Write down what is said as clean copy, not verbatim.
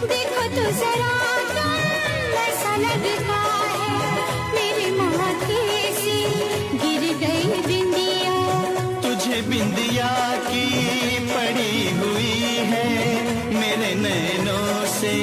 देखो तो जरा तुम, ऐसा लगता है मेरे माथे से गिर गई बिंदिया। तुझे बिंदिया की पड़ी हुई है, मेरे नैनों से